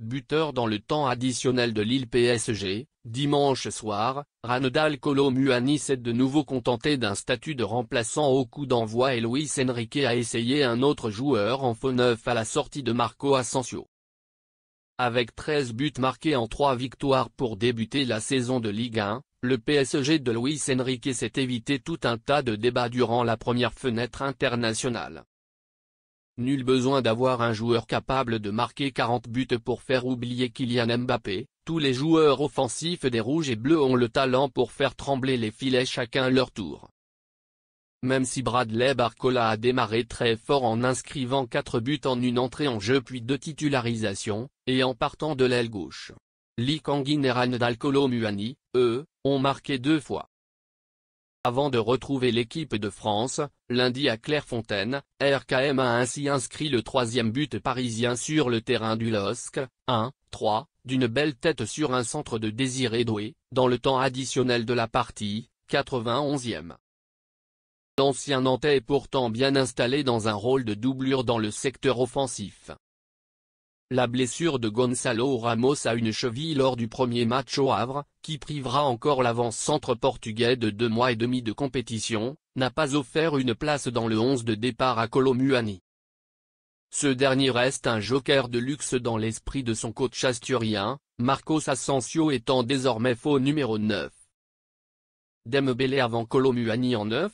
buteur dans le temps additionnel de Lille PSG. Dimanche soir, Ranedal Kolo Muani s'est de nouveau contenté d'un statut de remplaçant au coup d'envoi et Luis Enrique a essayé un autre joueur en faux neuf à la sortie de Marco Asensio. Avec 13 buts marqués en 3 victoires pour débuter la saison de Ligue 1, le PSG de Luis Enrique s'est évité tout un tas de débats durant la première fenêtre internationale. Nul besoin d'avoir un joueur capable de marquer 40 buts pour faire oublier Kylian Mbappé, tous les joueurs offensifs des Rouges et Bleus ont le talent pour faire trembler les filets chacun à leur tour. Même si Bradley Barcola a démarré très fort en inscrivant 4 buts en une entrée en jeu puis 2 titularisations, et en partant de l'aile gauche. Lee Kang-in et Ranedal Kolo Muani, eux, ont marqué 2 fois. Avant de retrouver l'équipe de France, lundi à Clairefontaine, RKM a ainsi inscrit le 3e but parisien sur le terrain du LOSC, 1-3, d'une belle tête sur un centre de Désiré Doué, dans le temps additionnel de la partie, 91e. L'ancien Nantais est pourtant bien installé dans un rôle de doublure dans le secteur offensif. La blessure de Gonçalo Ramos à une cheville lors du premier match au Havre, qui privera encore l'avant-centre portugais de 2 mois et demi de compétition, n'a pas offert une place dans le 11 de départ à Kolo Muani. Ce dernier reste un joker de luxe dans l'esprit de son coach asturien, Marcos Asensio étant désormais faux numéro 9. Dembélé avant Kolo Muani en 9.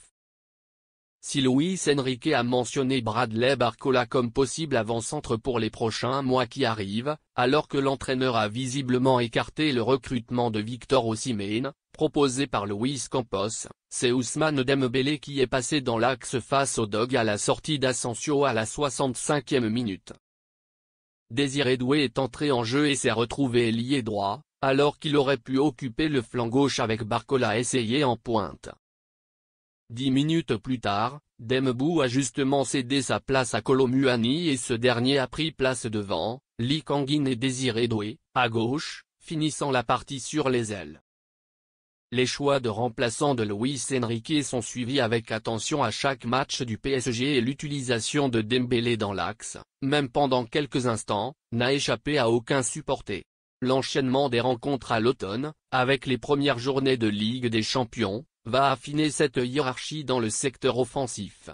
Si Luis Enrique a mentionné Bradley Barcola comme possible avant-centre pour les prochains mois qui arrivent, alors que l'entraîneur a visiblement écarté le recrutement de Victor Osimhen, proposé par Luis Campos, c'est Ousmane Dembélé qui est passé dans l'axe face au Dog à la sortie d'Asensio à la 65e minute. Désiré Doué est entré en jeu et s'est retrouvé ailier droit, alors qu'il aurait pu occuper le flanc gauche avec Barcola essayé en pointe. 10 minutes plus tard, Dembélé a justement cédé sa place à Kolo Muani et ce dernier a pris place devant, Lee Kang-in et Désiré Doué, à gauche, finissant la partie sur les ailes. Les choix de remplaçants de Luis Enrique sont suivis avec attention à chaque match du PSG et l'utilisation de Dembélé dans l'axe, même pendant quelques instants, n'a échappé à aucun supporter. L'enchaînement des rencontres à l'automne, avec les premières journées de Ligue des Champions, va affiner cette hiérarchie dans le secteur offensif.